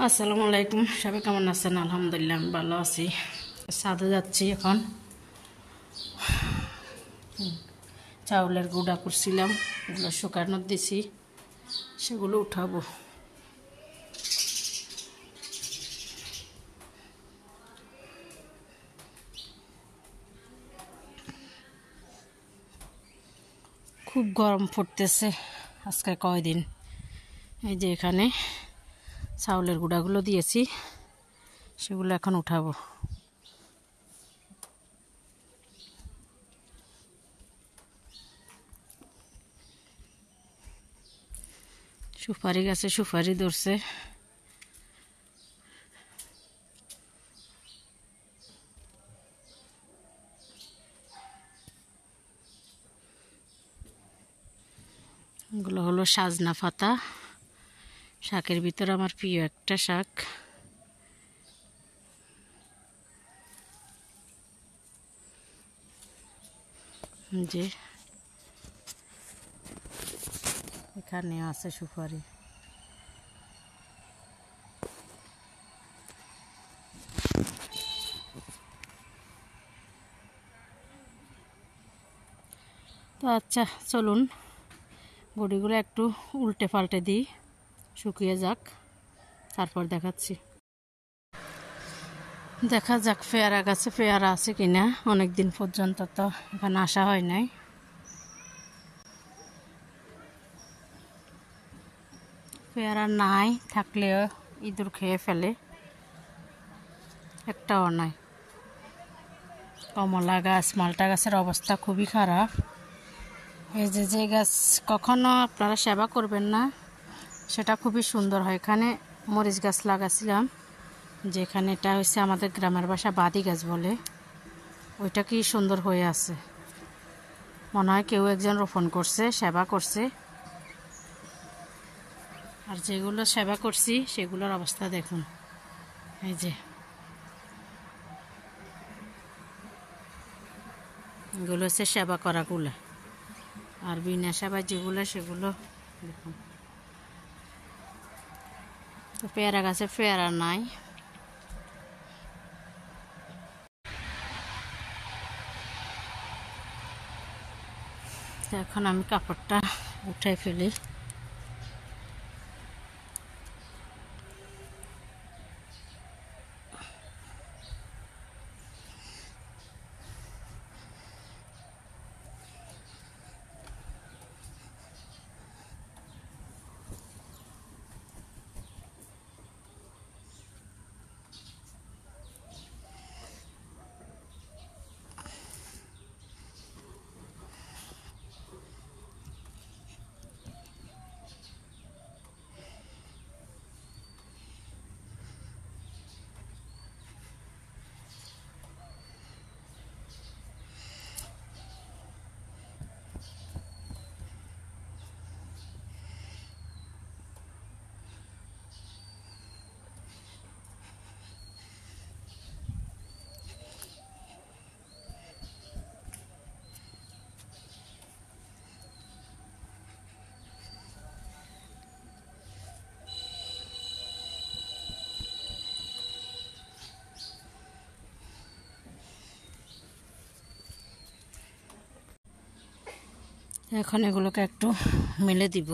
আসসালামু আলাইকুম, সবাই কেমন আছেন? আলহামদুলিল্লাহ আমি ভালো আছি। ছাদে যাচ্ছি এখন। চাউলের গুঁড়া করছিলাম, ওগুলো শুকানো দিছি, সেগুলো উঠাবো। খুব গরম পড়তেছে আজকে কয়দিন। এই যে এখানে চাউলের গুঁড়াগুলো দিয়েছি, সেগুলো এখন উঠাবো। সুপারি গাছে সুপারি ধরছে। এগুলো হলো সাজনা পাতা। শাকের ভিতরে আমার প্রিয় একটা শাক। যে এখানে আছে সুপারি। তো আচ্ছা, চলুন বড়িগুলো একটু উল্টে পাল্টে দিই, শুকিয়ে যাক, তারপর দেখাচ্ছি। দেখা যাক পেয়ারা গাছে পেয়ারা আছে কিনা। অনেক দিন পর্যন্ত তো এখানে আসা হয় নাই। পেয়ারা নাই, থাকলেও ইঁদুর খেয়ে ফেলে, একটাও নাই। কমলা গাছ, মালটা গাছের অবস্থা খুবই খারাপ। এই যে গাছ কখনো আপনারা সেবা করবেন না, সেটা খুবই সুন্দর হয়। এখানে মরিচ গাছ লাগাছিলাম, যেখানে এটা হচ্ছে আমাদের গ্রামের ভাষা বাদি গাছ বলে। ওইটা কি সুন্দর হয়ে আছে, মনে হয় কেউ একজন রোপণ করছে, সেবা করছে। আর যেগুলো সেবা করছি সেগুলোর অবস্থা দেখুন। এই যে এগুলো হচ্ছে সেবা করাগুলো, আর বিনা সেবায় যেগুলো সেগুলো দেখুন। তো পেয়ারা গাছে পেয়ারা নাই। তো এখন আমি কাপড়টা উঠাই ফেলি। এখন এগুলোকে একটু মেলে দিব।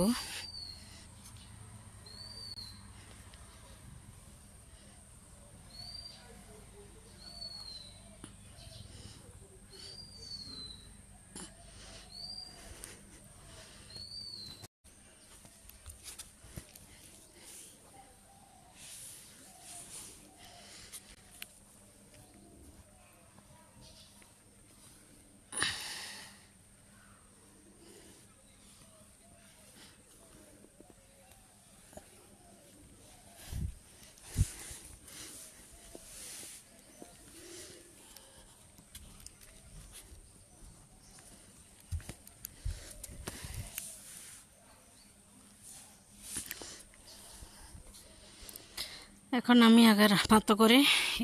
এখন আমি আগের মতো করে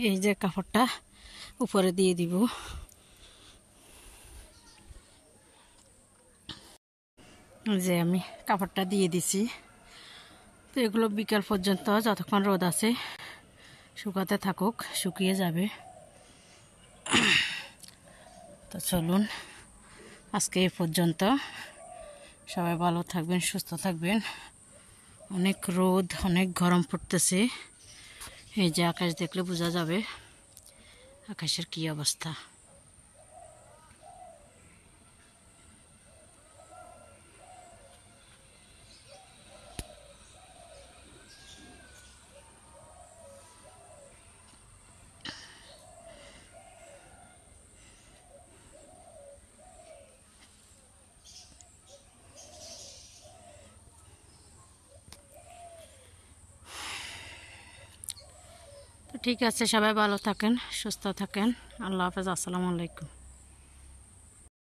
এই যে কাপড়টা উপরে দিয়ে দিব। যে আমি কাপড়টা দিয়ে দিছি, তো এগুলো বিকাল পর্যন্ত যতক্ষণ রোদ আছে শুকাতে থাকুক, শুকিয়ে যাবে। তো চলুন আজকে এই পর্যন্ত। সবাই ভালো থাকবেন, সুস্থ থাকবেন। অনেক রোদ, অনেক গরম পড়তেছে। এই যে আকাশ দেখলে বোঝা যাবে আকাশের কী অবস্থা। তো ঠিক আছে, সবাই ভালো থাকেন, সুস্থ থাকেন। আল্লাহ হাফেজ, আসসালামু আলাইকুম।